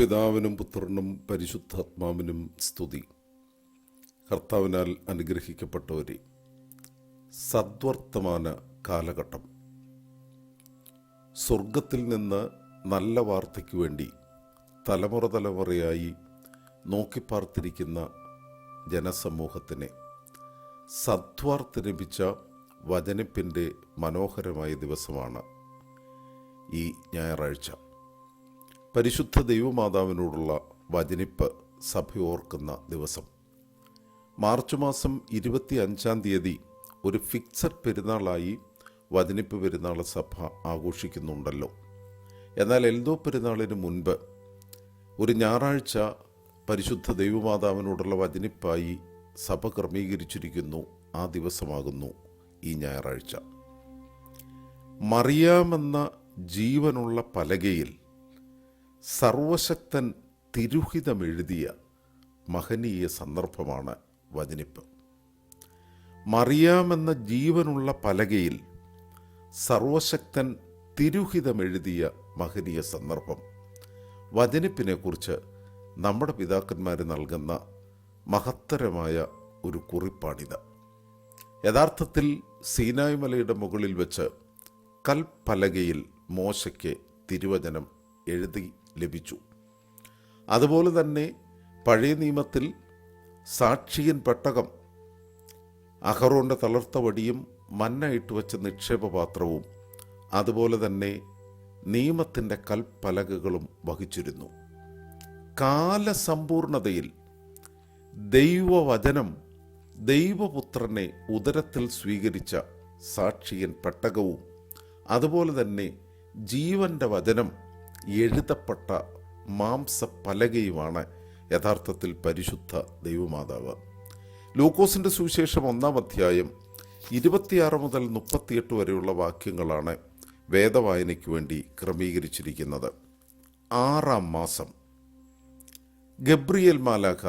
പിതാവിനും പുത്രനും പരിശുദ്ധാത്മാവിനും സ്തുതി. കർത്താവിനാൽ അനുഗ്രഹിക്കപ്പെട്ടവരെ, സദ്വർത്തമാന കാലഘട്ടം. സ്വർഗത്തിൽ നിന്ന് നല്ല വാർത്തയ്ക്ക് വേണ്ടി തലമുറ തലമുറയായി നോക്കിപ്പാർത്തിരിക്കുന്ന ജനസമൂഹത്തിനെ സദ്വാർത്ത ലഭിച്ച വചനിപ്പിൻ്റെ മനോഹരമായ ദിവസമാണ് ഈ ഞായറാഴ്ച. പരിശുദ്ധ ദൈവമാതാവിനോടുള്ള വചനിപ്പ് സഭ ഓർക്കുന്ന ദിവസം. മാർച്ച് മാസം 25 ഒരു ഫിക്സഡ് പെരുന്നാളായി വചനിപ്പ് പെരുന്നാൾ സഭ ആഘോഷിക്കുന്നുണ്ടല്ലോ. എന്നാൽ എൽദോ പെരുന്നാളിന് മുൻപ് ഒരു ഞായറാഴ്ച പരിശുദ്ധ ദൈവമാതാവിനോടുള്ള വചനിപ്പായി സഭ ക്രമീകരിച്ചിരിക്കുന്നു. ആ ദിവസമാകുന്നു ഈ ഞായറാഴ്ച. മറിയാമെന്ന ജീവനുള്ള പലകയിൽ സർവശക്തൻ തിരുഹിതമെഴുതിയ മഹനീയ സന്ദർഭമാണ് വചനിപ്പ്. മറിയാമെന്ന ജീവനുള്ള പലകയിൽ സർവശക്തൻ തിരുഹിതമെഴുതിയ മഹനീയ സന്ദർഭം. വചനിപ്പിനെക്കുറിച്ച് നമ്മുടെ പിതാക്കന്മാർ നൽകുന്ന മഹത്തരമായ ഒരു കുറിപ്പാണിത്. യഥാർത്ഥത്തിൽ സീനായ് മലയുടെ മുകളിൽ വെച്ച് കൽപ്പലകയിൽ മോശയ്ക്ക് തിരുവചനം എഴുതി ലഭിച്ചു. അതുപോലെ തന്നെ പഴയ നിയമത്തിൽ സാക്ഷിയൻ പെട്ടകം, അഹറോന്റെ തളർത്ത വടിയും മന്ന ഇട്ടുവച്ച നിക്ഷേപപാത്രവും അതുപോലെ തന്നെ നിയമത്തിൻ്റെ കൽപ്പലകകളും വഹിച്ചിരുന്നു. കാലസമ്പൂർണതയിൽ ദൈവവചനം, ദൈവപുത്രനെ ഉദരത്തിൽ സ്വീകരിച്ച സാക്ഷിയൻ പെട്ടകവും അതുപോലെ തന്നെ ജീവന്റെ വചനം എഴുതപ്പെട്ട മാംസപ്പലകയുമാണ് യഥാർത്ഥത്തിൽ പരിശുദ്ധ ദൈവമാതാവ്. ലൂക്കോസിൻ്റെ സുവിശേഷം 1-ാം അധ്യായം 26 മുതൽ 38 വരെയുള്ള വാക്യങ്ങളാണ് വേദവായനയ്ക്ക് വേണ്ടി ക്രമീകരിച്ചിരിക്കുന്നത്. 6-ാം മാസം ഗബ്രിയേൽ മാലാഖ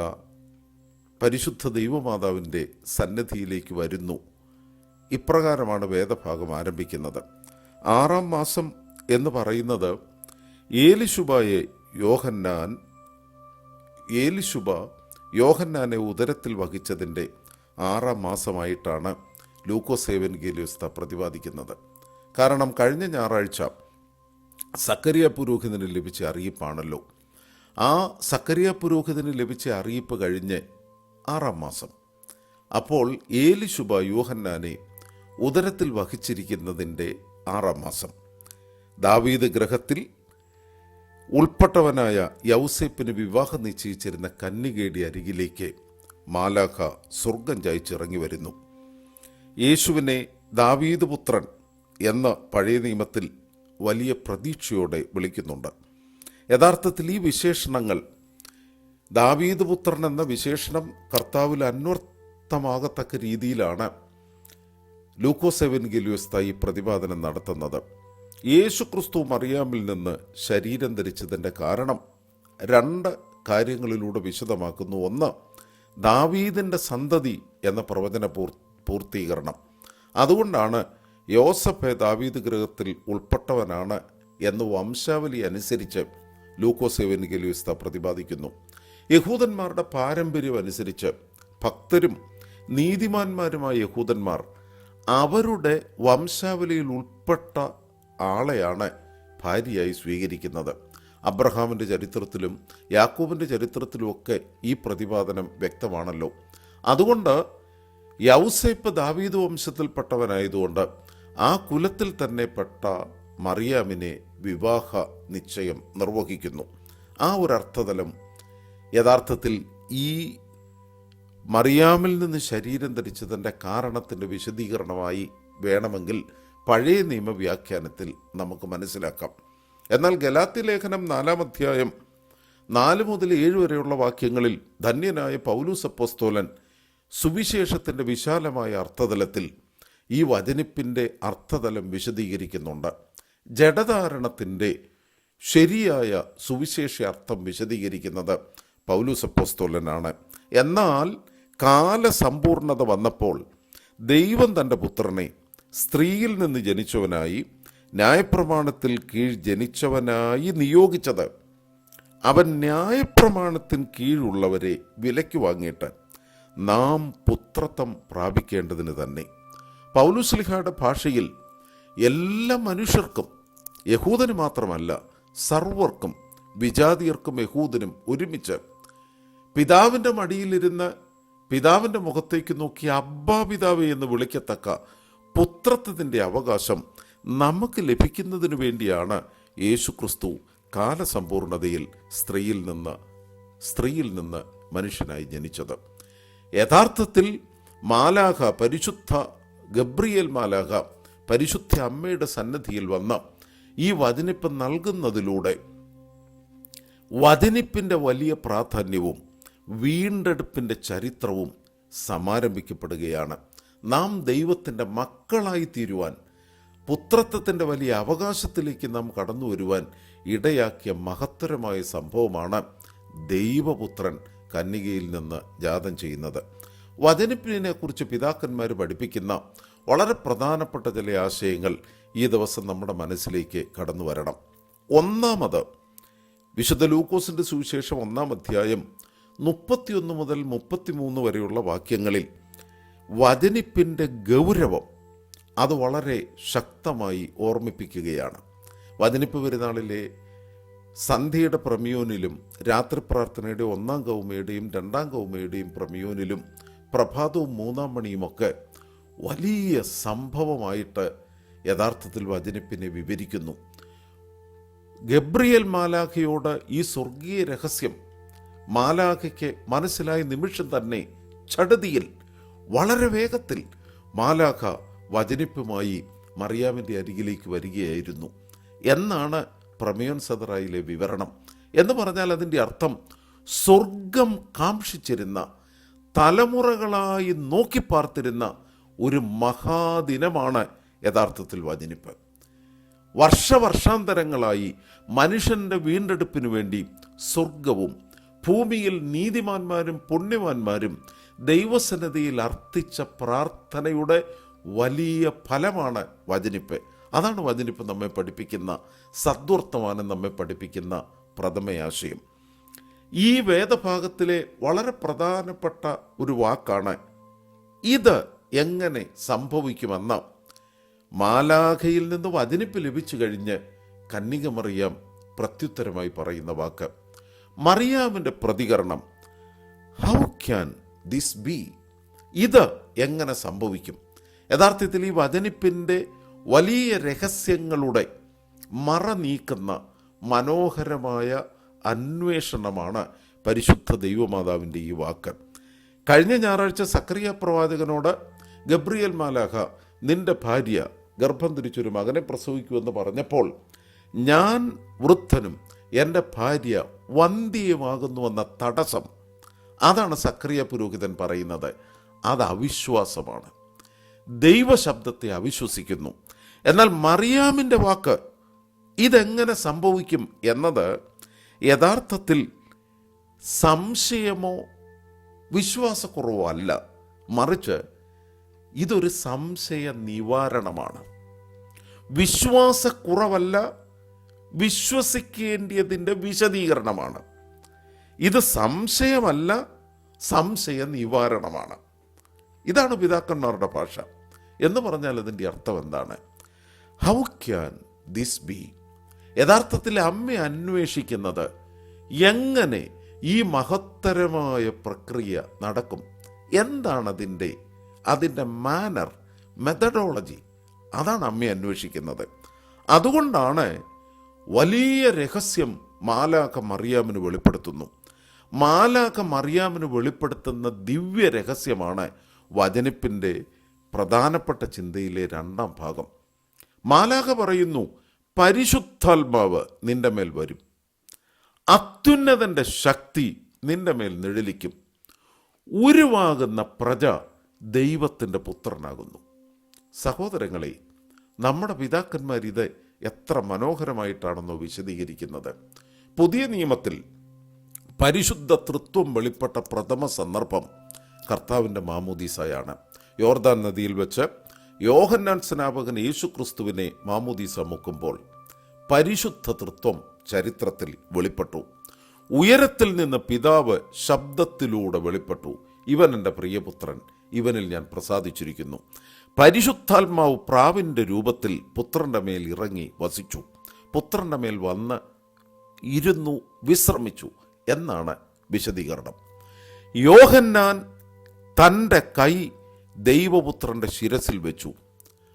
പരിശുദ്ധ ദൈവമാതാവിൻ്റെ സന്നിധിയിലേക്ക് വരുന്നു. ഇപ്രകാരമാണ് വേദഭാഗം ആരംഭിക്കുന്നത്. 6-ാം മാസം എന്ന് പറയുന്നത് ഏലിശുബ യോഹന്നാനെ ഉദരത്തിൽ വഹിച്ചതിൻ്റെ 6-ാം മാസമായിട്ടാണ് ലൂക്കോസ് ഏവൻഗേലിയോസ് പ്രതിപാദിക്കുന്നത്. കാരണം കഴിഞ്ഞ ഞായറാഴ്ച സക്കറിയ പുരോഹിതന് ലഭിച്ച അറിയിപ്പാണല്ലോ. ആ സക്കറിയ പുരോഹിതന് ലഭിച്ച അറിയിപ്പ് കഴിഞ്ഞ് 6-ാം മാസം. അപ്പോൾ ഏലിശുബ യോഹന്നാനെ ഉദരത്തിൽ വഹിച്ചിരിക്കുന്നതിൻ്റെ 6-ാം മാസം. ദാവീദ് ഗൃഹത്തിൽ ഉൾപ്പെട്ടവനായ യൗസേപ്പിന് വിവാഹം നിശ്ചയിച്ചിരുന്ന കന്യകയുടെ അരികിലേക്ക് മാലാഖ സ്വർഗം ചായ്ച്ചിറങ്ങി വരുന്നു. യേശുവിനെ ദാവീദ് പുത്രൻ എന്ന പഴയ നിയമത്തിൽ വലിയ പ്രതീക്ഷയോടെ വിളിക്കുന്നുണ്ട്. യഥാർത്ഥത്തിൽ ഈ വിശേഷണങ്ങൾ, ദാവീദ് പുത്രൻ എന്ന വിശേഷണം കർത്താവിൽ അന്വർത്ഥമാകത്തക്ക രീതിയിലാണ് ലൂക്കോസ് ഏവൻഗേലിയോസ് ഈ പ്രതിപാദനം നടത്തുന്നത്. യേശു ക്രിസ്തു മറിയാമിൽ നിന്ന് ശരീരം ധരിച്ചതിൻ്റെ കാരണം 2 കാര്യങ്ങളിലൂടെ വിശദമാക്കുന്നു. 1, ദാവീദിൻ്റെ സന്തതി എന്ന പ്രവചന പൂർത്തീകരണം. അതുകൊണ്ടാണ് യോസഫ് ദാവീദ് ഗൃഹത്തിൽ ഉൾപ്പെട്ടവനാണ് എന്ന് വംശാവലി അനുസരിച്ച് ലൂക്കോസ് ഏവൻഗേലിയോസ് പ്രതിപാദിക്കുന്നു. യഹൂദന്മാരുടെ പാരമ്പര്യം അനുസരിച്ച് ഭക്തരും നീതിമാന്മാരുമായ യഹൂദന്മാർ അവരുടെ വംശാവലിയിൽ ഉൾപ്പെട്ട ആളെയാണ് ഭാര്യയായി സ്വീകരിക്കുന്നത്. അബ്രഹാമിൻ്റെ ചരിത്രത്തിലും യാക്കോബിൻ്റെ ചരിത്രത്തിലുമൊക്കെ ഈ പ്രതിപാദനം വ്യക്തമാണല്ലോ. അതുകൊണ്ട് യൗസേപ്പ് ദാവീദ് വംശത്തിൽപ്പെട്ടവനായതുകൊണ്ട് ആ കുലത്തിൽ തന്നെ പെട്ട മറിയാമിനെ വിവാഹ നിശ്ചയം നിർവഹിക്കുന്നു. ആ ഒരു അർത്ഥതലം യഥാർത്ഥത്തിൽ ഈ മറിയാമിൽ നിന്ന് ശരീരം ധരിച്ചതിൻ്റെ കാരണത്തിൻ്റെ വിശദീകരണമായി വേണമെങ്കിൽ പഴയ നിയമ വ്യാഖ്യാനത്തിൽ നമുക്ക് മനസ്സിലാക്കാം. എന്നാൽ ഗലാത്യ ലേഖനം 4-ാം അധ്യായം 4 മുതൽ 7 വരെയുള്ള വാക്യങ്ങളിൽ ധന്യനായ പൗലോസ് അപ്പോസ്തലൻ സുവിശേഷത്തിൻ്റെ വിശാലമായ അർത്ഥതലത്തിൽ ഈ വചനിപ്പിൻ്റെ അർത്ഥതലം വിശദീകരിക്കുന്നുണ്ട്. ജഡധാരണത്തിൻ്റെ ശരിയായ സുവിശേഷ അർത്ഥം വിശദീകരിക്കുന്നത് പൗലോസ് അപ്പോസ്തലനാണ്. എന്നാൽ കാലസമ്പൂർണത വന്നപ്പോൾ ദൈവം തൻ്റെ പുത്രനെ സ്ത്രീയിൽ നിന്ന് ജനിച്ചവനായി ന്യായപ്രമാണത്തിൽ കീഴ് ജനിച്ചവനായി നിയോഗിച്ചത് അവൻ ന്യായപ്രമാണത്തിന് കീഴുള്ളവരെ വിലയ്ക്ക് വാങ്ങിയിട്ട് നാം പുത്രത്വം പ്രാപിക്കേണ്ടതിന് തന്നെ. പൗലോസ്ലീഹായുടെ ഭാഷയിൽ എല്ലാ മനുഷ്യർക്കും, യഹൂദന് മാത്രമല്ല സർവർക്കും, വിജാതിയർക്കും യഹൂദനും ഒരുമിച്ച് പിതാവിൻ്റെ മടിയിലിരുന്ന് പിതാവിൻ്റെ മുഖത്തേക്ക് നോക്കി അബ്ബാ പിതാവേ എന്ന് വിളിക്കത്തക്ക പുത്രത്വത്തിൻ്റെ അവകാശം നമുക്ക് ലഭിക്കുന്നതിന് വേണ്ടിയാണ് യേശുക്രിസ്തു കാലസമ്പൂർണതയിൽ സ്ത്രീയിൽ നിന്ന് മനുഷ്യനായി ജനിച്ചത്. യഥാർത്ഥത്തിൽ മാലാഖ, പരിശുദ്ധ ഗബ്രിയേൽ മാലാഖ പരിശുദ്ധ അമ്മയുടെ സന്നിധിയിൽ വന്ന് ഈ വചനിപ്പ് നൽകുന്നതിലൂടെ വചനിപ്പിൻ്റെ വലിയ പ്രാധാന്യവും വീണ്ടെടുപ്പിൻ്റെ ചരിത്രവും സമാരംഭിക്കപ്പെടുകയാണ്. നാം ദൈവത്തിൻ്റെ മക്കളായി തീരുവാൻ, പുത്രത്വത്തിൻ്റെ വലിയ അവകാശത്തിലേക്ക് നാം കടന്നു വരുവാൻ ഇടയാക്കിയ മഹത്തരമായ സംഭവമാണ് ദൈവപുത്രൻ കന്യകയിൽ നിന്ന് ജാതം ചെയ്യുന്നത്. വചനിപ്പിനെ കുറിച്ച് പിതാക്കന്മാർ പഠിപ്പിക്കുന്ന വളരെ പ്രധാനപ്പെട്ട ചില ആശയങ്ങൾ ഈ ദിവസം നമ്മുടെ മനസ്സിലേക്ക് കടന്നു വരണം. ഒന്നാമത്, വിശുദ്ധ ലൂക്കോസിൻ്റെ സുവിശേഷം 1-ാം അധ്യായം 31 മുതൽ 33 വരെയുള്ള വാക്യങ്ങളിൽ വചനിപ്പിൻ്റെ ഗൗരവം അത് വളരെ ശക്തമായി ഓർമ്മിപ്പിക്കുകയാണ്. വചനിപ്പ് പെരുന്നാളിലെ സന്ധ്യയുടെ പ്രമിയോനിലും രാത്രി പ്രാർത്ഥനയുടെ 1-ാം കൗമയുടെയും 2-ാം കൗമയുടെയും പ്രമിയോനിലും പ്രഭാതവും 3-ാം മണിയുമൊക്കെ വലിയ സംഭവമായിട്ട് യഥാർത്ഥത്തിൽ വചനിപ്പിനെ വിവരിക്കുന്നു. ഗബ്രിയേൽ മാലാഖയോട് ഈ സ്വർഗീയ രഹസ്യം മാലാഖയ്ക്ക് മനസ്സിലായ നിമിഷം തന്നെ ചടുതിയിൽ, വളരെ വേഗത്തിൽ മാലാഖ വചനിപ്പുമായി മറിയാമിൻ്റെ അരികിലേക്ക് വരികയായിരുന്നു എന്നാണ് പ്രമേയോൻ സദറായിലെ വിവരണം. എന്ന് പറഞ്ഞാൽ അതിൻ്റെ അർത്ഥം സ്വർഗം കാംക്ഷിച്ചിരുന്ന, തലമുറകളായി നോക്കിപ്പാർത്തിരുന്ന ഒരു മഹാദിനമാണ് യഥാർത്ഥത്തിൽ വചനിപ്പ്. വർഷാന്തരങ്ങളായി മനുഷ്യൻ്റെ വീണ്ടെടുപ്പിനു വേണ്ടി സ്വർഗവും ഭൂമിയിൽ നീതിമാന്മാരും പുണ്യവാന്മാരും ദൈവസന്നിധിയിൽ അർത്ഥിച്ച പ്രാർത്ഥനയുടെ വലിയ ഫലമാണ് വചനിപ്പ്. അതാണ് വചനിപ്പ് നമ്മെ പഠിപ്പിക്കുന്ന, സദ്വർത്തമാനം നമ്മെ പഠിപ്പിക്കുന്ന പ്രഥമയാശയം. ഈ വേദഭാഗത്തിലെ വളരെ പ്രധാനപ്പെട്ട ഒരു വാക്കാണ് ഇത് എങ്ങനെ സംഭവിക്കുമെന്ന് മാലാഖയിൽ നിന്ന് വചനിപ്പ് ലഭിച്ചു കഴിഞ്ഞ് കന്യക മറിയാം പ്രത്യുത്തരമായി പറയുന്ന വാക്ക്. മറിയാമിൻ്റെ പ്രതികരണം, ഹൗ ക്യാൻ ദിസ് ബി? ഇത് എങ്ങനെ സംഭവിക്കും? യഥാർത്ഥത്തിൽ ഈ വചനിപ്പിൻ്റെ വലിയ രഹസ്യങ്ങളുടെ മറ നീക്കുന്ന മനോഹരമായ അന്വേഷണമാണ് പരിശുദ്ധ ദൈവമാതാവിൻ്റെ ഈ വാക്ക്. കഴിഞ്ഞ ഞായറാഴ്ച സക്കറിയ പ്രവാചകനോട് ഗബ്രിയേൽ മാലാഖ നിന്റെ ഭാര്യ ഗർഭം ധരിച്ചൊരു മകനെ പ്രസവിക്കുമെന്ന് പറഞ്ഞപ്പോൾ, ഞാൻ വൃദ്ധനും എൻ്റെ ഭാര്യ വന്ധ്യയുമാകുന്നുവെന്ന തടസ്സം, അതാണ് സക്കറിയ പുരോഹിതൻ പറയുന്നത്. അത് അവിശ്വാസമാണ്. ദൈവശബ്ദത്തെ അവിശ്വസിക്കുന്നു. എന്നാൽ മറിയാമിൻ്റെ വാക്ക് ഇതെങ്ങനെ സംഭവിക്കും എന്നത് യഥാർത്ഥത്തിൽ സംശയമോ വിശ്വാസക്കുറവോ അല്ല, മറിച്ച് ഇതൊരു സംശയ നിവാരണമാണ്. വിശ്വാസക്കുറവല്ല, വിശ്വസിക്കേണ്ടതിൻ്റെ വിശദീകരണമാണ്. ഇത് സംശയമല്ല, സംശയ നിവാരണമാണ്. ഇതാണ് പിതാക്കന്മാരുടെ ഭാഷ. എന്ന് പറഞ്ഞാൽ അതിൻ്റെ അർത്ഥം എന്താണ്? How can this B? യഥാർത്ഥത്തിൽ അമ്മ അന്വേഷിക്കുന്നത് എങ്ങനെ ഈ മഹത്തരമായ പ്രക്രിയ നടക്കും, എന്താണ് അതിൻ്റെ മാനർ, മെത്തഡോളജി, അതാണ് അമ്മ അന്വേഷിക്കുന്നത്. അതുകൊണ്ടാണ് വലിയ രഹസ്യം മാലാഖ മറിയാമിന് വെളിപ്പെടുത്തുന്നു. മാലാഖ മറിയാമിന് വെളിപ്പെടുത്തുന്ന ദിവ്യ രഹസ്യമാണ് വചനിപ്പിൻ്റെ പ്രധാനപ്പെട്ട ചിന്തയിലെ 2-ാം ഭാഗം. മാലാഖ പറയുന്നു, പരിശുദ്ധാത്മാവ് നിന്റെ മേൽ വരും, അത്യുന്നതൻ്റെ ശക്തി നിന്റെ മേൽ നിഴലിക്കും, ഉരുവാകുന്ന പ്രജ ദൈവത്തിൻ്റെ പുത്രനാകുന്നു. സഹോദരങ്ങളെ, നമ്മുടെ പിതാക്കന്മാർ ഇത് എത്ര മനോഹരമായിട്ടാണെന്നോ വിശദീകരിക്കുന്നത്. പുതിയ നിയമത്തിൽ പരിശുദ്ധ തൃത്വം വെളിപ്പെട്ട പ്രഥമ സന്ദർഭം കർത്താവിൻ്റെ മാമോദീസയാണ്. യോർദാൻ നദിയിൽ വെച്ച് യോഹന്നാൻ സ്നാപകൻ യേശുക്രിസ്തുവിനെ മാമോദീസ മുക്കുമ്പോൾ പരിശുദ്ധ തൃത്വം ചരിത്രത്തിൽ വെളിപ്പെട്ടു. ഉയരത്തിൽ നിന്ന് പിതാവ് ശബ്ദത്തിലൂടെ വെളിപ്പെട്ടു, ഇവൻ എൻ്റെ പ്രിയപുത്രൻ, ഇവനിൽ ഞാൻ പ്രസാദിച്ചിരിക്കുന്നു. പരിശുദ്ധാത്മാവ് പ്രാവിൻ്റെ രൂപത്തിൽ പുത്രൻ്റെ മേൽ ഇറങ്ങി വസിച്ചു, പുത്രൻ്റെ മേൽ വന്ന് ഇരുന്നു വിശ്രമിച്ചു എന്നാണ് വിശദീകരണം. യോഹന്നാൻ തൻ്റെ കൈ ദൈവപുത്രൻ്റെ ശിരസിൽ വെച്ചു.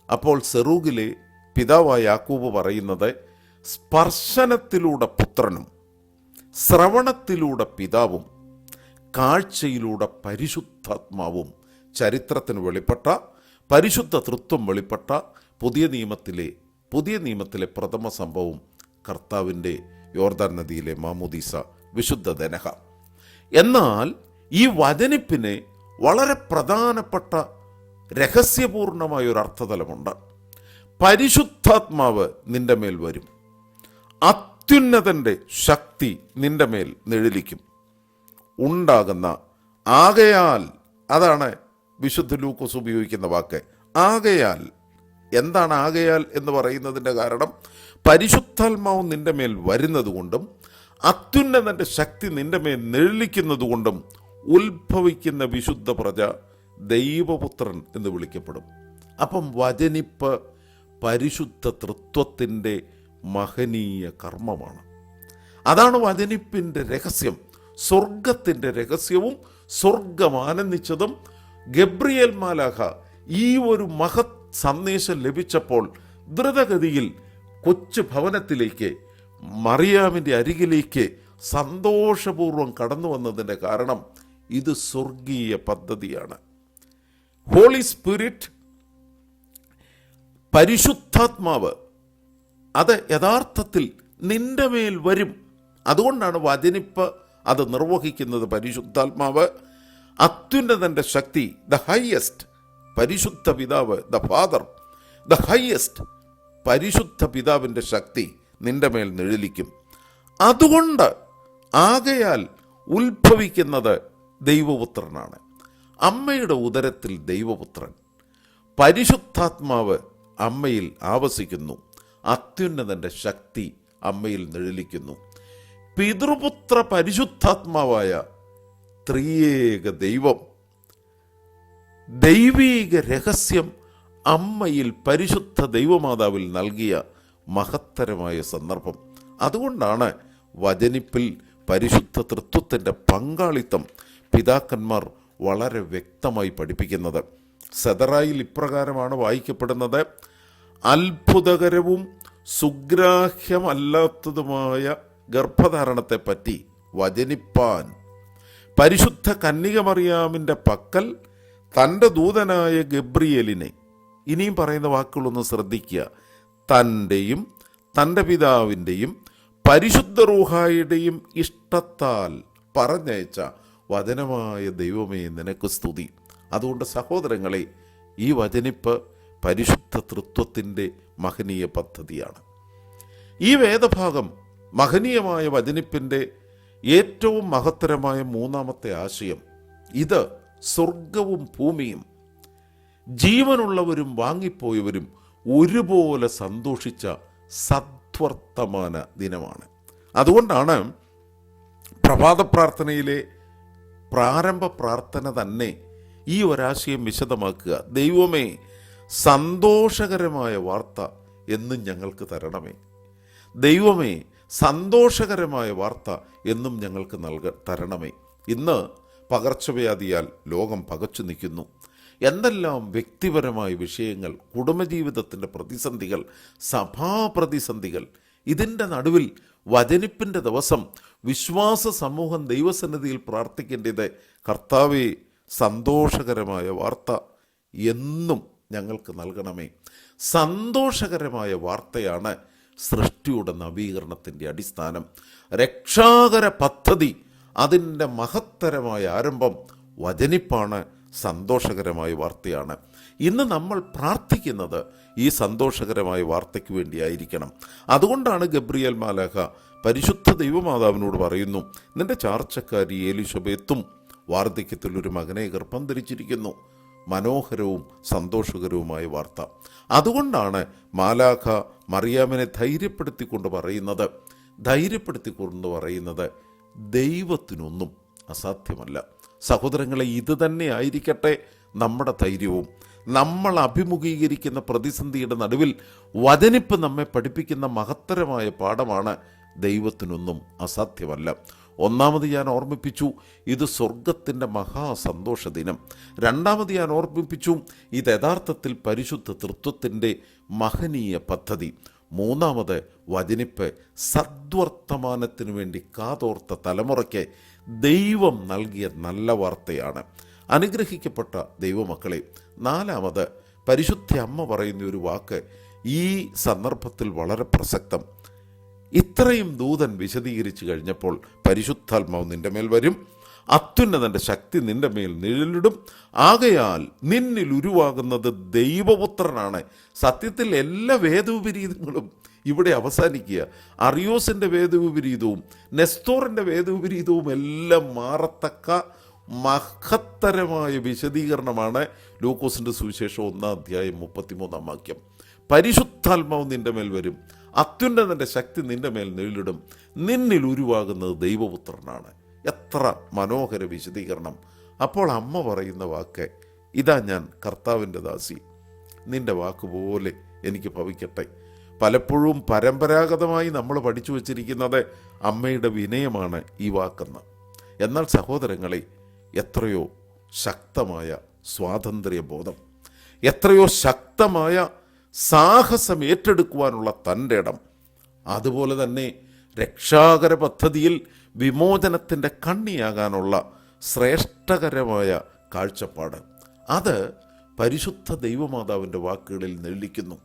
അപ്പോൾ സെറൂഗിലെ പിതാവായ യാക്കോബ് പറയുന്നത്, സ്പർശനത്തിലൂടെ പുത്രനും ശ്രവണത്തിലൂടെ പിതാവും കാഴ്ചയിലൂടെ പരിശുദ്ധാത്മാവും ചരിത്രത്തിന് വെളിപ്പെട്ട പരിശുദ്ധ തൃത്വം വെളിപ്പെട്ട പുതിയ നിയമത്തിലെ പ്രഥമ സംഭവം കർത്താവിൻ്റെ യോർദാൻ നദിയിലെ മാമോദീസ, വിശുദ്ധ ദനഹ. എന്നാൽ ഈ വചനിപ്പിന് വളരെ പ്രധാനപ്പെട്ട രഹസ്യപൂർണമായ ഒരു അർത്ഥതലമുണ്ട്. പരിശുദ്ധാത്മാവ് നിന്റെ മേൽ വരും, അത്യുന്നതൻ്റെ ശക്തി നിന്റെ മേൽ നിഴലിക്കും. ഉണ്ടാകുന്ന ആകയാൽ, അതാണ് വിശുദ്ധ ലൂക്കോസ് ഉപയോഗിക്കുന്ന വാക്ക് ആകയാൽ. എന്താണ് ആകയാൽ എന്ന് പറയുന്നതിൻ്റെ കാരണം? പരിശുദ്ധാത്മാവ് നിന്റെ മേൽ വരുന്നത് കൊണ്ടും അത്യുന്നതൻ്റെ ശക്തി നിന്റെ മേൽ നിഴലിക്കുന്നത് കൊണ്ടും ഉത്ഭവിക്കുന്ന വിശുദ്ധ പ്രജ ദൈവപുത്രൻ എന്ന് വിളിക്കപ്പെടും. അപ്പം വചനിപ്പ് പരിശുദ്ധ തൃത്വത്തിൻ്റെ മഹനീയ കർമ്മമാണ്. അതാണ് വചനിപ്പിൻ്റെ രഹസ്യം. സ്വർഗത്തിൻ്റെ രഹസ്യവും സ്വർഗം ആനന്ദിച്ചതും ഗബ്രിയേൽ മാലാഖ ഈ ഒരു മഹത് സന്ദേശം ലഭിച്ചപ്പോൾ ദ്രുതഗതിയിൽ കൊച്ചു ഭവനത്തിലേക്ക് മറിയാമിൻ്റെ അരികിലേക്ക് സന്തോഷപൂർവ്വം കടന്നു വന്നതിൻ്റെ കാരണം ഇത് സ്വർഗീയ പദ്ധതിയാണ്. ഹോളി സ്പിരിറ്റ്, പരിശുദ്ധാത്മാവ്, അത് യഥാർത്ഥത്തിൽ നിന്റെ മേൽ വരും. അതുകൊണ്ടാണ് വചനിപ്പ് അത് നിർവഹിക്കുന്നത്. പരിശുദ്ധാത്മാവ്, അത്യുന്നതൻ്റെ ശക്തി, ദ ഹൈയസ്റ്റ്, പരിശുദ്ധ പിതാവ്, ദ ഫാദർ, ദ ഹൈയസ്റ്റ്, പരിശുദ്ധ പിതാവിൻ്റെ ശക്തി നിന്റെ മേൽ നിഴലിക്കും. അതുകൊണ്ട് ആകയാൽ ഉത്ഭവിക്കുന്നത് ദൈവപുത്രനാണ്. അമ്മയുടെ ഉദരത്തിൽ ദൈവപുത്രൻ, പരിശുദ്ധാത്മാവ് അമ്മയിൽ ആവസിക്കുന്നു, അത്യുന്നതൻ്റെ ശക്തി അമ്മയിൽ നിഴലിക്കുന്നു. പിതൃപുത്ര പരിശുദ്ധാത്മാവായ ത്രിയേക ദൈവം, ദൈവീക രഹസ്യം അമ്മയിൽ പരിശുദ്ധ ദൈവമാതാവിൽ നൽകിയ മഹത്തരമായ സന്ദർഭം. അതുകൊണ്ടാണ് വചനിപ്പിൽ പരിശുദ്ധ തൃത്വത്തിൻ്റെ പങ്കാളിത്തം പിതാക്കന്മാർ വളരെ വ്യക്തമായി പഠിപ്പിക്കുന്നത്. സെദറായിൽ ഇപ്രകാരമാണ് വായിക്കപ്പെടുന്നത്: അത്ഭുതകരവും സുഗ്രാഹ്യമല്ലാത്തതുമായ ഗർഭധാരണത്തെപ്പറ്റി വചനിപ്പാൻ പരിശുദ്ധ കന്യക മറിയാമിൻ്റെ പക്കൽ തൻ്റെ ദൂതനായ ഗബ്രിയേലിനെ, ഇനിയും പറയുന്ന വാക്കുകളൊന്ന് ശ്രദ്ധിക്കുക, തൻ്റെയും തൻ്റെ പിതാവിൻ്റെയും പരിശുദ്ധ റൂഹായുടെയും ഇഷ്ടത്താൽ പറഞ്ഞയച്ച വചനമായ ദൈവമേ നിനക്ക് സ്തുതി. അതുകൊണ്ട് സഹോദരങ്ങളെ, ഈ വചനിപ്പ് പരിശുദ്ധ തൃത്വത്തിൻ്റെ മഹനീയ പദ്ധതിയാണ്. ഈ വേദഭാഗം മഹനീയമായ വചനിപ്പിൻ്റെ ഏറ്റവും മഹത്തരമായ മൂന്നാമത്തെ ആശയം. ഇത് സ്വർഗവും ഭൂമിയും ജീവനുള്ളവരും വാങ്ങിപ്പോയവരും ഒരുപോലെ സന്തോഷിച്ച സദ്വർത്തമാന ദിനമാണ്. അതുകൊണ്ടാണ് പ്രഭാത പ്രാർത്ഥനയിലെ പ്രാരംഭ പ്രാർത്ഥന തന്നെ ഈ ഒരാശയം വിശദമാക്കുക. ദൈവമേ, സന്തോഷകരമായ വാർത്ത എന്നും ഞങ്ങൾക്ക് തരണമേ. ദൈവമേ, സന്തോഷകരമായ വാർത്ത എന്നും ഞങ്ങൾക്ക് തരണമേ. ഇന്ന് പകർച്ചവ്യാധിയാൽ ലോകം പകച്ചു നിൽക്കുന്നു. എന്തെല്ലാം വ്യക്തിപരമായ വിഷയങ്ങൾ, കുടുംബജീവിതത്തിൻ്റെ പ്രതിസന്ധികൾ, സഭാപ്രതിസന്ധികൾ. ഇതിൻ്റെ നടുവിൽ വചനിപ്പിൻ്റെ ദിവസം വിശ്വാസ സമൂഹം ദൈവസന്നിധിയിൽ പ്രാർത്ഥിക്കേണ്ടത്, കർത്താവേ, സന്തോഷകരമായ വാർത്ത എന്നും ഞങ്ങൾക്ക് നൽകണമേ. സന്തോഷകരമായ വാർത്തയാണ് സൃഷ്ടിയുടെ നവീകരണത്തിൻ്റെ അടിസ്ഥാനം. രക്ഷാകര പദ്ധതി, അതിൻ്റെ മഹത്തരമായ ആരംഭം വചനിപ്പാണ്, സന്തോഷകരമായ വാർത്തയാണ്. ഇന്ന് നമ്മൾ പ്രാർത്ഥിക്കുന്നത് ഈ സന്തോഷകരമായ വാർത്തയ്ക്ക് വേണ്ടിയായിരിക്കണം. അതുകൊണ്ടാണ് ഗബ്രിയേൽ മാലാഖ പരിശുദ്ധ ദൈവമാതാവിനോട് പറയുന്നു, നിന്റെ ചാർച്ചക്കാരി എലിശബെത്തും വാർദ്ധക്യത്തിൽ ഒരു മകനെ ഗർഭം ധരിച്ചിരിക്കുന്നു. മനോഹരവും സന്തോഷകരവുമായ വാർത്ത. അതുകൊണ്ടാണ് മാലാഖ മറിയാമിനെ ധൈര്യപ്പെടുത്തിക്കൊണ്ട് പറയുന്നത്, ദൈവത്തിനൊന്നും അസാധ്യമല്ല. സഹോദരങ്ങളെ, ഇത് തന്നെ ആയിരിക്കട്ടെ നമ്മുടെ ധൈര്യവും. നമ്മൾ അഭിമുഖീകരിക്കുന്ന പ്രതിസന്ധിയുടെ നടുവിൽ വചനിപ്പ് നമ്മെ പഠിപ്പിക്കുന്ന മഹത്തരമായ പാഠമാണ് ദൈവത്തിനൊന്നും അസാധ്യമല്ല. ഒന്നാമത് ഞാൻ ഓർമ്മിപ്പിച്ചു, ഇത് സ്വർഗത്തിൻ്റെ മഹാസന്തോഷ ദിനം. രണ്ടാമത് ഞാൻ ഓർമ്മിപ്പിച്ചു, ഇത് യഥാർത്ഥത്തിൽ പരിശുദ്ധ തൃത്വത്തിൻ്റെ മഹനീയ പദ്ധതി. മൂന്നാമത് വചനിപ്പ് സദ്വർത്തമാനത്തിനു വേണ്ടി കാതോർത്ത തലമുറയ്ക്ക് ദൈവം നൽകിയ നല്ല വാർത്തയാണ്. അനുഗ്രഹിക്കപ്പെട്ട ദൈവമക്കളെ, നാലാമത് പരിശുദ്ധ അമ്മ പറയുന്ന ഒരു വാക്ക് ഈ സന്ദർഭത്തിൽ വളരെ പ്രസക്തം. ഇത്രയും ദൂതൻ വിശദീകരിച്ചു കഴിഞ്ഞപ്പോൾ പരിശുദ്ധാത്മാവ് നിന്റെ മേൽ വരും, അത്യുന്നതൻ്റെ ശക്തി നിന്റെ മേൽ നിഴലിടും, ആകയാൽ നിന്നിൽ ഉരുവാകുന്നത് ദൈവപുത്രനാണ്. സത്യത്തിൽ എല്ലാ വേദവിപരീതങ്ങളും ഇവിടെ അവസാനിക്കുക. അറിയോസിൻ്റെ വേദവിപരീതവും നെസ്തോറിൻ്റെ വേദവിപരീതവും എല്ലാം മാറത്തക്ക മഹത്തരമായ വിശദീകരണമാണ് ലൂക്കോസിൻ്റെ സുവിശേഷം 1:33. പരിശുദ്ധാത്മാവ് നിന്റെ മേൽ വരും, അത്യുന്നതൻ്റെ ശക്തി നിന്റെ മേൽ നിഴലിടും, നിന്നിൽ ഉരുവാകുന്നത് ദൈവപുത്രനാണ്. എത്ര മനോഹര വിശദീകരണം. അപ്പോൾ അമ്മ പറയുന്ന വാക്ക്, ഇതാ ഞാൻ കർത്താവിൻ്റെ ദാസി, നിന്റെ വാക്കുപോലെ എനിക്ക് ഭവിക്കട്ടെ. പലപ്പോഴും പരമ്പരാഗതമായി നമ്മൾ പഠിച്ചു വച്ചിരിക്കുന്നത് അമ്മയുടെ വിനയമാണ് ഈ വാക്കെന്ന്. എന്നാൽ സഹോദരങ്ങളെ, എത്രയോ ശക്തമായ സ്വാതന്ത്ര്യബോധം, എത്രയോ ശക്തമായ സാഹസം ഏറ്റെടുക്കുവാനുള്ള തൻ്റെ ഇടം, അതുപോലെ തന്നെ രക്ഷാകര പദ്ധതിയിൽ വിമോചനത്തിൻ്റെ കണ്ണിയാകാനുള്ള ശ്രേഷ്ഠകരമായ കാഴ്ചപ്പാട്, അത് പരിശുദ്ധ ദൈവമാതാവിൻ്റെ വാക്കുകളിൽ നിഴലിക്കുന്നു.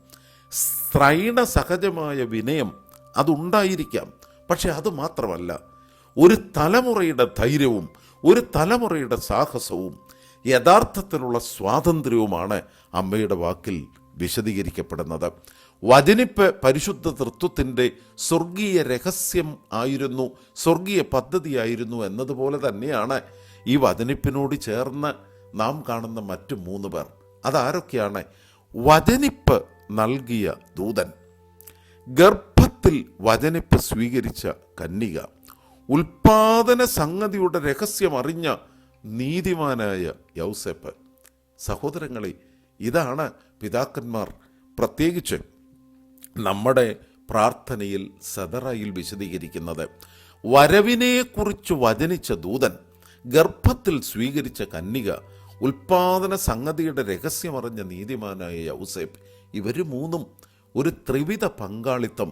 സ്ത്രൈണ സഹജമായ വിനയം അതുണ്ടായിരിക്കാം, പക്ഷെ അത് മാത്രമല്ല, ഒരു തലമുറയുടെ ധൈര്യവും ഒരു തലമുറയുടെ സാഹസവും യഥാർത്ഥത്തിലുള്ള സ്വാതന്ത്ര്യവുമാണ് അമ്മയുടെ വാക്കിൽ വിശദീകരിക്കപ്പെടുന്നത്. വചനിപ്പ് പരിശുദ്ധ തൃത്വത്തിൻ്റെ സ്വർഗീയ രഹസ്യം ആയിരുന്നു, സ്വർഗീയ പദ്ധതിയായിരുന്നു എന്നതുപോലെ തന്നെയാണ് ഈ വചനിപ്പിനോട് ചേർന്ന് നാം കാണുന്ന മറ്റു 3 പേർ. അതാരൊക്കെയാണ്? വചനിപ്പ് നൽകിയ ദൂതൻ, ഗർഭത്തിൽ വചനിപ്പ് സ്വീകരിച്ച കന്യക, ഉൽപാദന സംഗതിയുടെ രഹസ്യം അറിഞ്ഞ നീതിമാനായ യൗസേപ്പ്. സഹോദരങ്ങളെ, ഇതാണ് പിതാക്കന്മാർ പ്രത്യേകിച്ച് നമ്മുടെ പ്രാർത്ഥനയിൽ സദറയിൽ വിശദീകരിക്കുന്നത്. വരവിനെക്കുറിച്ച് വചനിച്ച ദൂതൻ, ഗർഭത്തിൽ സ്വീകരിച്ച കന്യക, ഉൽപാദന സംഗതിയുടെ രഹസ്യമറിഞ്ഞ നീതിമാനായ യൗസേപ്പ്, ഇവർ 3 ഒരു ത്രിവിധ പങ്കാളിത്തം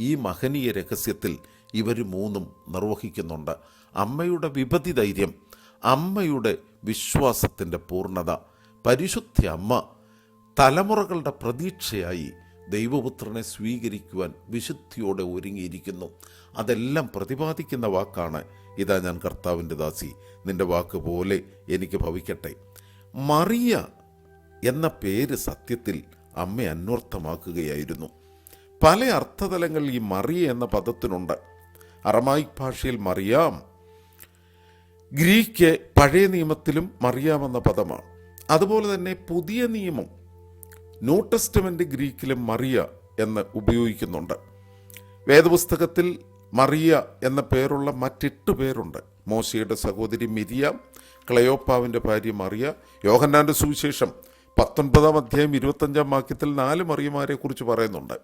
ഈ മഹനീയ രഹസ്യത്തിൽ ഇവർ 3 നിർവഹിക്കുന്നുണ്ട്. അമ്മയുടെ വിപതി ധൈര്യം, അമ്മയുടെ വിശ്വാസത്തിൻ്റെ പൂർണ്ണത, പരിശുദ്ധ അമ്മ തലമുറകളുടെ പ്രതീക്ഷയായി ദൈവപുത്രനെ സ്വീകരിക്കുവാൻ വിശുദ്ധിയോടെ ഒരുങ്ങിയിരിക്കുന്നു. അതെല്ലാം പ്രതിപാദിക്കുന്ന വാക്കാണ്, ഇതാ ഞാൻ കർത്താവിൻ്റെ ദാസി, നിന്റെ വാക്ക് പോലെ എനിക്ക് ഭവിക്കട്ടെ. മറിയ എന്ന പേര് സത്യത്തിൽ അമ്മ അന്വർത്ഥമാക്കുകയായിരുന്നു. പല അർത്ഥതലങ്ങളിൽ ഈ മറിയ എന്ന പദത്തിനുണ്ട്. അറമായിക് ഭാഷയിൽ മറിയാം, ഗ്രീക്ക് പഴയ നിയമത്തിലും മറിയാം എന്ന പദമാണ്. അതുപോലെ തന്നെ പുതിയ നിയമം ന്യൂ ടെസ്റ്റമെൻ്റ് ഗ്രീക്കിലും മറിയ എന്ന് ഉപയോഗിക്കുന്നുണ്ട്. വേദപുസ്തകത്തിൽ മറിയ എന്ന പേരുള്ള മറ്റ് 8 പേരുണ്ട്. മോശയുടെ സഹോദരി മിരിയാം, ക്ലയോപ്പാവിൻ്റെ ഭാര്യ മറിയ. യോഹന്നാൻ്റെ സുവിശേഷം 19:25 4 മറിയമാരെ കുറിച്ച് പറയുന്നുണ്ട്.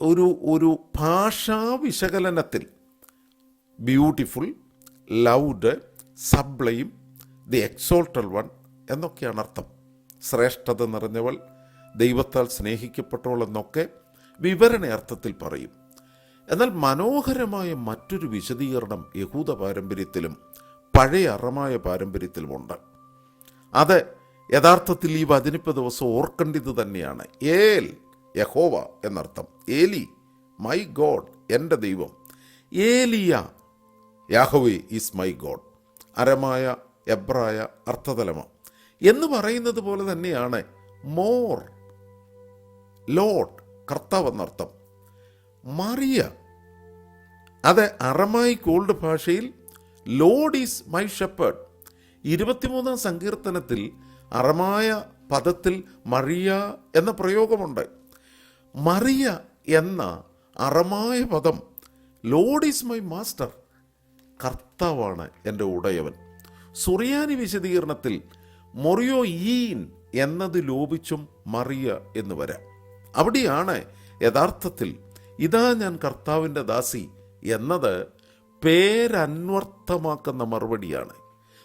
ഒരു ഭാഷാ വിശകലനത്തിൽ beautiful, loud, sublime, the exalted one എന്നൊക്കെയാണ് അർത്ഥം. ശ്രേഷ്ഠത നിറഞ്ഞവൾ, ദൈവത്താൽ സ്നേഹിക്കപ്പെട്ടവൾ എന്നൊക്കെ വിവരണ അർത്ഥത്തിൽ പറയും. എന്നാൽ മനോഹരമായ മറ്റൊരു വിശദീകരണം യഹൂദ പാരമ്പര്യത്തിലും പഴയ അറമായ പാരമ്പര്യത്തിലുമുണ്ട്. അത് യഥാർത്ഥത്തിൽ ഈ വചനിപ്പ് ദിവസം ഓർക്കേണ്ടത് തന്നെയാണ്. ഏൽ, യഹോവ എന്നർത്ഥം. ഏലി, മൈ ഗോഡ്, എൻ്റെ ദൈവം. ഏലിയ, യാഹോവേ ഈസ് മൈ ഗോഡ്. അരമായ എബ്രായ അർത്ഥതലമാണ് എന്ന് പറയുന്നത് പോലെ തന്നെയാണ് മോർ, ലോഡ്, കർത്താവ് എന്നർത്ഥം. മറിയ, അത് അറമായിക് ഓൾഡ് ഭാഷയിൽ ലോഡ് ഈസ് മൈ ഷെപ്പേർഡ്. 23-ാം സങ്കീർത്തനത്തിൽ അറമായ പദത്തിൽ മറിയ എന്ന പ്രയോഗമുണ്ട്. മറിയ എന്ന അറമായ പദം ലോഡ് ഈസ് മൈ മാസ്റ്റർ, കർത്താവാണ് എൻ്റെ ഉടയവൻ. സുറിയാനി വിശദീകരണത്തിൽ മൊറിയോ ഈൻ എന്നത് ലോപിച്ചും മറിയ എന്ന് വരാം. അവിടെയാണ് യഥാർത്ഥത്തിൽ ഇതാ ഞാൻ കർത്താവിൻ്റെ ദാസി എന്നത് പേരന്വർത്ഥമാക്കുന്ന മറുപടിയാണ്.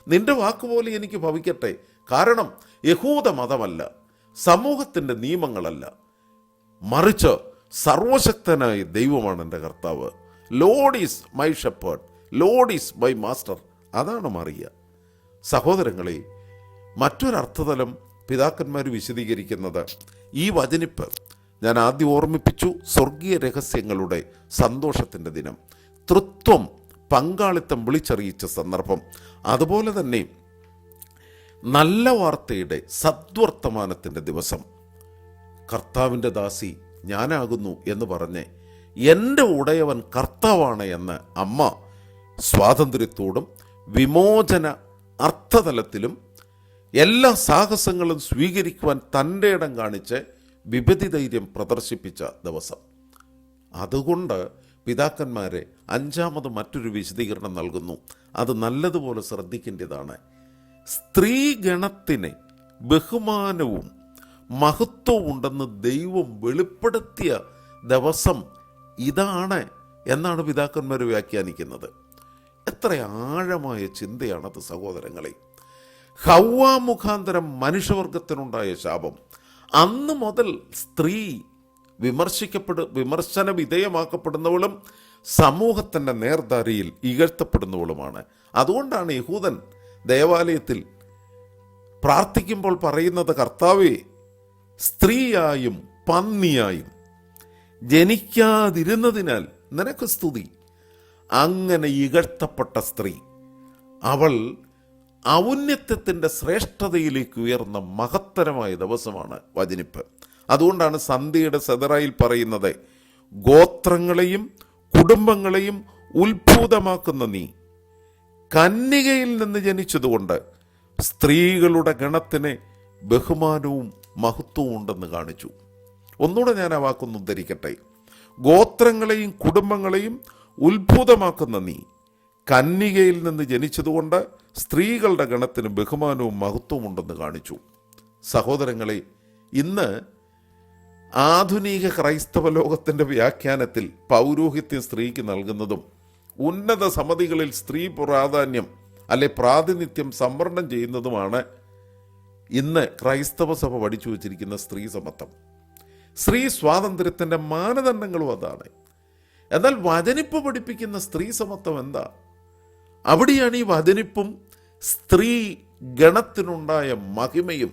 നിന്റെ വാക്കുപോലെ എനിക്ക് ഭവിക്കട്ടെ, കാരണം യഹൂദ മതമല്ല, സമൂഹത്തിൻ്റെ നിയമങ്ങളല്ല, മറിച്ച് സർവശക്തനായ ദൈവമാണ് എൻ്റെ കർത്താവ്. Lord is my shepherd, Lord is my master. അതാണ് മറിയ. സഹോദരങ്ങളെ, മറ്റൊരർത്ഥതലം പിതാക്കന്മാർ വിശദീകരിക്കുന്നത് ഈ വചനിപ്പ് ഞാൻ ആദ്യം ഓർമ്മിപ്പിച്ചു. സ്വർഗീയ രഹസ്യങ്ങളുടെ സന്തോഷത്തിൻ്റെ ദിനം, തൃത്വം പങ്കാളിത്തം വിളിച്ചറിയിച്ച സന്ദർഭം, അതുപോലെ തന്നെ നല്ല വാർത്തയുടെ സദ്വർത്തമാനത്തിൻ്റെ ദിവസം. കർത്താവിൻ്റെ ദാസി ഞാനാകുന്നു എന്ന് പറഞ്ഞ് എൻ്റെ ഉടയവൻ കർത്താവാണ് എന്ന് അമ്മ സ്വാതന്ത്ര്യത്തോടും വിമോചന അർത്ഥതലത്തിലും എല്ലാ സാഹസങ്ങളും സ്വീകരിക്കുവാൻ തൻ്റെ ഇടം കാണിച്ച് വിഭതിധൈര്യം പ്രദർശിപ്പിച്ച ദിവസം. അതുകൊണ്ട് പിതാക്കന്മാരെ അഞ്ചാമത് മറ്റൊരു വിശദീകരണം നൽകുന്നു. അത് നല്ലതുപോലെ ശ്രദ്ധിക്കേണ്ടതാണ്. സ്ത്രീഗണത്തിന് ബഹുമാനവും മഹത്വവും ഉണ്ടെന്ന് ദൈവം വെളിപ്പെടുത്തിയ ദിവസം ഇതാണ് എന്നാണ് പിതാക്കന്മാർ വ്യാഖ്യാനിക്കുന്നത്. എത്ര ആഴമായ ചിന്തയാണത് സഹോദരങ്ങളെ. ഹവ്വ മുഖാന്തരം മനുഷ്യവർഗത്തിനുണ്ടായ ശാപം, അന്ന് മുതൽ സ്ത്രീ വിമർശന വിധേയമാക്കപ്പെടുന്നവളും സമൂഹത്തിൻ്റെ നേർധാരയിൽ ഇകഴ്ത്തപ്പെടുന്നവളുമാണ്. അതുകൊണ്ടാണ് യഹൂദൻ ദേവാലയത്തിൽ പ്രാർത്ഥിക്കുമ്പോൾ പറയുന്നത്, കർത്താവേ, സ്ത്രീയായും പന്നിയായും ജനിക്കാതിരുന്നതിനാൽ നിനക്ക് സ്തുതി. അങ്ങനെ ഇകഴ്ത്തപ്പെട്ട സ്ത്രീ, അവൾ ഔന്നത്യത്തിൻ്റെ ശ്രേഷ്ഠതയിലേക്ക് ഉയർന്ന മഹത്തരമായ ദിവസമാണ് വചനിപ്പ്. അതുകൊണ്ടാണ് സന്ധ്യയുടെ സെതറായിൽ പറയുന്നത്, ഗോത്രങ്ങളെയും കുടുംബങ്ങളെയും ഉത്ഭൂതമാക്കുന്ന നീ കന്യകയിൽ നിന്ന് ജനിച്ചതുകൊണ്ട് സ്ത്രീകളുടെ ഗണത്തിന് ബഹുമാനവും മഹത്വവും ഉണ്ടെന്ന് കാണിച്ചു. ഒന്നുകൂടെ ഞാൻ ആ വാക്കൊന്ന് ഉദ്ധരിക്കട്ടെ. ഗോത്രങ്ങളെയും കുടുംബങ്ങളെയും ഉത്ഭൂതമാക്കുന്ന നീ കന്യകയിൽ നിന്ന് ജനിച്ചതുകൊണ്ട് സ്ത്രീകളുടെ ഗണത്തിന് ബഹുമാനവും മഹത്വവും ഉണ്ടെന്ന് കാണിച്ചു. സഹോദരങ്ങളെ, ഇന്ന് ആധുനിക ക്രൈസ്തവ ലോകത്തിൻ്റെ വ്യാഖ്യാനത്തിൽ പൗരോഹിത്യം സ്ത്രീക്ക് നൽകുന്നതും ഉന്നത സമിതികളിൽ സ്ത്രീ പ്രാധാന്യം പ്രാതിനിധ്യം സംവരണം ചെയ്യുന്നതുമാണ് ഇന്ന് ക്രൈസ്തവ സഭ പഠിച്ചു വച്ചിരിക്കുന്ന സ്ത്രീ സമത്വം. സ്ത്രീ സ്വാതന്ത്ര്യത്തിൻ്റെ മാനദണ്ഡങ്ങളും അതാണ്. എന്നാൽ വചനിപ്പ് പഠിപ്പിക്കുന്ന സ്ത്രീ സമത്വം എന്താ? അവിടെയാണ് ഈ വചനിപ്പും സ്ത്രീ ഗണത്തിനുണ്ടായ മഹിമയും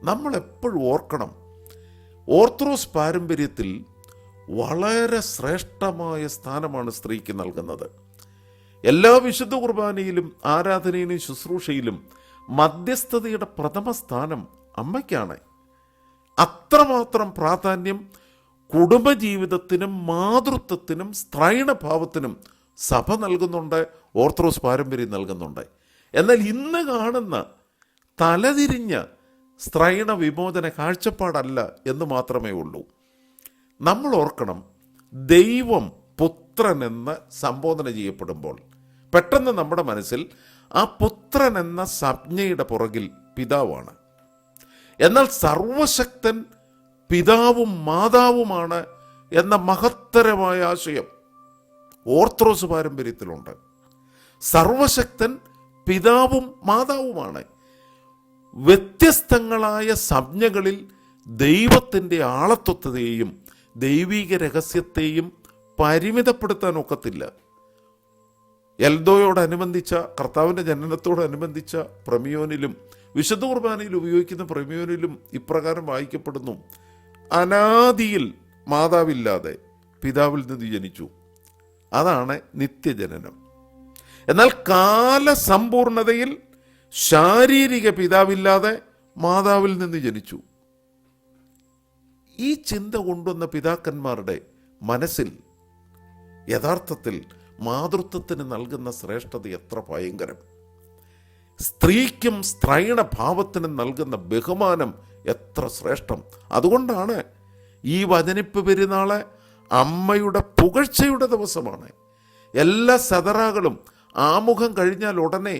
നമ്മളെപ്പോഴും ഓർക്കണം. ഓർത്തഡോക്സ് പാരമ്പര്യത്തിൽ വളരെ ശ്രേഷ്ഠമായ സ്ഥാനമാണ് സ്ത്രീക്ക് നൽകുന്നത്. എല്ലാ വിശുദ്ധ കുർബാനയിലും ആരാധനയിലും ശുശ്രൂഷയിലും മധ്യസ്ഥതയുടെ പ്രഥമ സ്ഥാനം അമ്മയ്ക്കാണ്. അത്രമാത്രം പ്രാധാന്യം കുടുംബജീവിതത്തിനും മാതൃത്വത്തിനും സ്ത്രൈണഭാവത്തിനും സഭ നൽകുന്നുണ്ട്, ഓർത്തഡോക്സ് പാരമ്പര്യം നൽകുന്നുണ്ട്. എന്നാൽ ഇന്ന് കാണുന്ന തലതിരിഞ്ഞ സ്ത്രൈണ വിമോചന കാഴ്ചപ്പാടല്ല എന്ന് മാത്രമേ ഉള്ളൂ. നമ്മൾ ഓർക്കണം, ദൈവം പുത്രൻ എന്ന് സംബോധന ചെയ്യപ്പെടുമ്പോൾ പെട്ടെന്ന് നമ്മുടെ മനസ്സിൽ ആ പുത്രൻ എന്ന സംജ്ഞയുടെ പുറകിൽ പിതാവാണ്. എന്നാൽ സർവശക്തൻ പിതാവും മാതാവുമാണ് എന്ന മഹത്തരമായ ആശയം ഓർത്തഡോക്സ് പാരമ്പര്യത്തിലുണ്ട്. സർവശക്തൻ പിതാവും മാതാവുമാണ്. വ്യത്യസ്തങ്ങളായ സംജ്ഞകളിൽ ദൈവത്തിൻ്റെ ആളത്വത്തെയും ദൈവിക രഹസ്യത്തെയും പരിമിതപ്പെടുത്താൻ ഒക്കത്തില്ല. എൽദോയോടനുബന്ധിച്ച കർത്താവിൻ്റെ ജനനത്തോടനുബന്ധിച്ച പ്രമിയോനിലും വിശുദ്ധ കുർബാനയിൽ ഉപയോഗിക്കുന്ന പ്രമിയോനിലും ഇപ്രകാരം വായിക്കപ്പെടുന്നു: അനാദിയിൽ മാതാവില്ലാതെ പിതാവിൽ നിന്ന് ജനിച്ചു. അതാണ് നിത്യജനനം. എന്നാൽ കാലസമ്പൂർണതയിൽ ശാരീരിക പിതാവില്ലാതെ മാതാവിൽ നിന്ന് ജനിച്ചു. ഈ ചിന്ത കൊണ്ടുവന്ന പിതാക്കന്മാരുടെ മനസ്സിൽ യഥാർത്ഥത്തിൽ മാതൃത്വത്തിന് നൽകുന്ന ശ്രേഷ്ഠത എത്ര ഭയങ്കരം! സ്ത്രീക്കും സ്ത്രൈണ ഭാവത്തിനും നൽകുന്ന ബഹുമാനം എത്ര ശ്രേഷ്ഠം! അതുകൊണ്ടാണ് ഈ വചനിപ്പ് പെരുന്നാള് അമ്മയുടെ പുകഴ്ചയുടെ ദിവസമാണ്. എല്ലാ സദറാകളും ആമുഖം കഴിഞ്ഞാൽ ഉടനെ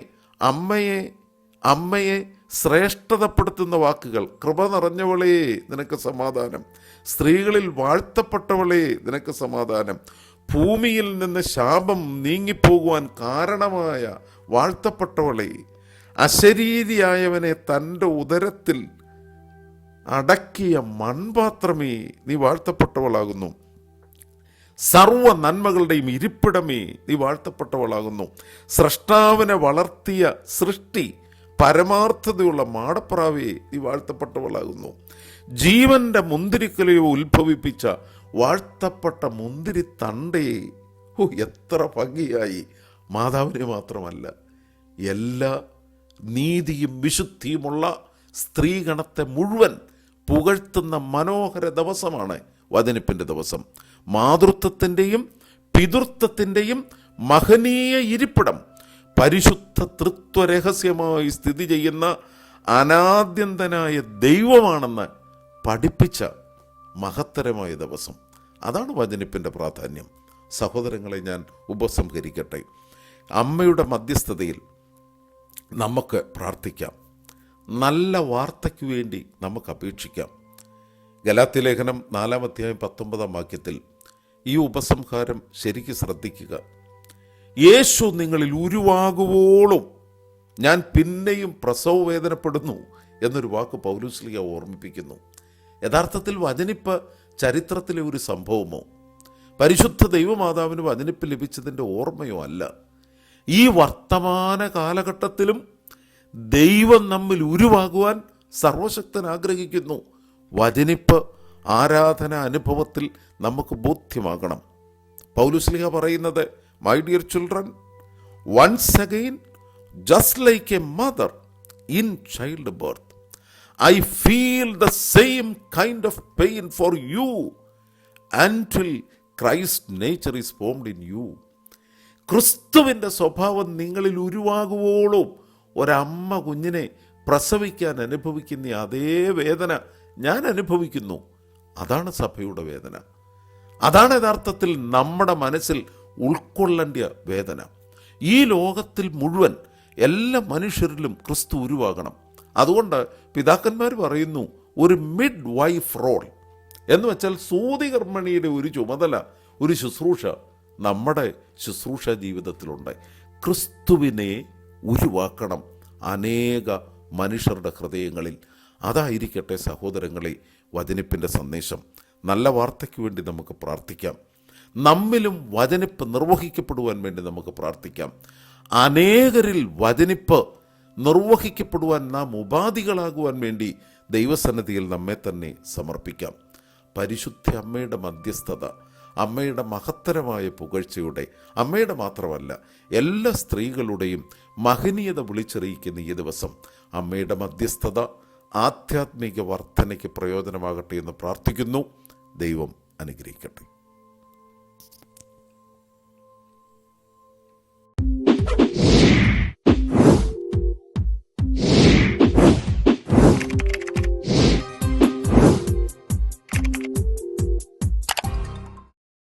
അമ്മയെ ശ്രേഷ്ഠതപ്പെടുത്തുന്ന വാക്കുകൾ. കൃപ നിറഞ്ഞവളേ നിനക്ക് സമാധാനം, സ്ത്രീകളിൽ വാഴ്ത്തപ്പെട്ടവളേ നിനക്ക് സമാധാനം, ഭൂമിയിൽ നിന്ന് ശാപം നീങ്ങിപ്പോകുവാൻ കാരണമായ വാഴ്ത്തപ്പെട്ടവളെ, അശരീരിയായവനെ തൻ്റെ ഉദരത്തിൽ അടക്കിയ മൺപാത്രമേ നീ വാഴ്ത്തപ്പെട്ടവളാകുന്നു, സർവ നന്മകളുടെയും ഇരിപ്പിടമേ നീ വാഴ്ത്തപ്പെട്ടവളാകുന്നു, സ്രഷ്ടാവിനെ വളർത്തിയ സൃഷ്ടി, പരമാർത്ഥതയുള്ള മാടപ്രാവേ നീ വാഴ്ത്തപ്പെട്ടവളാകുന്നു, ജീവന്റെ മുന്തിരിക്കുലയോ ഉത്ഭവിപ്പിച്ച വാഴ്ത്തപ്പെട്ട മുന്തിരി തണ്ടേ. എത്ര ഭംഗിയായി മാതാവിനെ മാത്രമല്ല എല്ലാ നീതിയും വിശുദ്ധിയുമുള്ള സ്ത്രീഗണത്തെ മുഴുവൻ പുകഴ്ത്തുന്ന മനോഹര ദിവസമാണ് വചനിപ്പിൻ്റെ ദിവസം. മാതൃത്വത്തിൻ്റെയും പിതൃത്വത്തിൻ്റെയും മഹനീയ ഇരിപ്പിടം പരിശുദ്ധ തൃത്വരഹസ്യമായി സ്ഥിതി ചെയ്യുന്ന അനാദ്യന്തനായ ദൈവമാണെന്ന് പഠിപ്പിച്ച മഹത്തരമായ ദിവസം. അതാണ് വചനിപ്പിൻ്റെ പ്രാധാന്യം. സഹോദരങ്ങളെ, ഞാൻ ഉപസംഹരിക്കട്ടെ. അമ്മയുടെ മധ്യസ്ഥതയിൽ നമുക്ക് പ്രാർത്ഥിക്കാം. നല്ല വാർത്തയ്ക്ക് വേണ്ടി നമുക്ക് അപേക്ഷിക്കാം. ഗലാത്യലേഖനം 4:19 ഈ ഉപസംഹാരം ശരിക്ക് ശ്രദ്ധിക്കുക. യേശു നിങ്ങളിൽ ഉരുവാകുവോളും ഞാൻ പിന്നെയും പ്രസവ വേദനപ്പെടുന്നു എന്നൊരു വാക്ക് പൗലോസ്ലീഹ ഓർമ്മിപ്പിക്കുന്നു. യഥാർത്ഥത്തിൽ വചനിപ്പ് ചരിത്രത്തിലെ ഒരു സംഭവമോ പരിശുദ്ധ ദൈവമാതാവിന് വചനിപ്പ് ലഭിച്ചതിൻ്റെ ഓർമ്മയോ അല്ല. ഈ വർത്തമാന കാലഘട്ടത്തിലും ദൈവം നമ്മിൽ ഉരുവാകുവാൻ സർവശക്തൻ ആഗ്രഹിക്കുന്നു. വചനിപ്പ് ആരാധന അനുഭവത്തിൽ നമുക്ക് ബോധ്യമാകണം. പൗലോസ്ലീഹ പറയുന്നത്, my dear children, once again just like a mother in childbirth, I feel the same kind of pain for you until Christ's nature is formed in you. ക്രിസ്തുവിൻ്റെ സ്വഭാവം നിങ്ങളിൽ ഉരുവാകുവോളും ഒരമ്മ കുഞ്ഞിനെ പ്രസവിക്കാൻ അനുഭവിക്കുന്ന അതേ വേദന ഞാൻ അനുഭവിക്കുന്നു. അതാണ് സഭയുടെ വേദന. അതാണ് യഥാർത്ഥത്തിൽ നമ്മുടെ മനസ്സിൽ ഉൾക്കൊള്ളേണ്ട വേദന. ഈ ലോകത്തിൽ മുഴുവൻ എല്ലാ മനുഷ്യരിലും ക്രിസ്തു ഉരുവാകണം. അതുകൊണ്ട് പിതാക്കന്മാർ പറയുന്നു, ഒരു മിഡ് വൈഫ് റോൾ എന്ന് വെച്ചാൽ സൂതികർമ്മിണിയുടെ ഒരു ചുമതല, ഒരു ശുശ്രൂഷ നമ്മുടെ ശുശ്രൂഷ ജീവിതത്തിലുണ്ട്. ക്രിസ്തുവിനെ ഉരുവാക്കണം അനേക മനുഷ്യരുടെ ഹൃദയങ്ങളിൽ. അതായിരിക്കട്ടെ സഹോദരങ്ങളെ വചനിപ്പിൻ്റെ സന്ദേശം. നല്ല വാർത്തയ്ക്ക് വേണ്ടി നമുക്ക് പ്രാർത്ഥിക്കാം. നമ്മിലും വചനിപ്പ് നിർവഹിക്കപ്പെടുവാൻ വേണ്ടി നമുക്ക് പ്രാർത്ഥിക്കാം. അനേകരിൽ വചനിപ്പ് നിർവഹിക്കപ്പെടുവാൻ നാം ഉപാധികളാകുവാൻ വേണ്ടി ദൈവസന്നിധിയിൽ നമ്മെ തന്നെ സമർപ്പിക്കാം. പരിശുദ്ധ അമ്മയുടെ മധ്യസ്ഥത, അമ്മയുടെ മഹത്തരമായ പുകഴ്ചയുടെ, അമ്മയുടെ മാത്രമല്ല എല്ലാ സ്ത്രീകളുടെയും മഹനീയത വിളിച്ചറിയിക്കുന്ന ഈ ദിവസം അമ്മയുടെ മധ്യസ്ഥത ആധ്യാത്മിക വർധനയ്ക്ക് പ്രയോജനമാകട്ടെ എന്ന് പ്രാർത്ഥിക്കുന്നു. ദൈവം അനുഗ്രഹിക്കട്ടെ.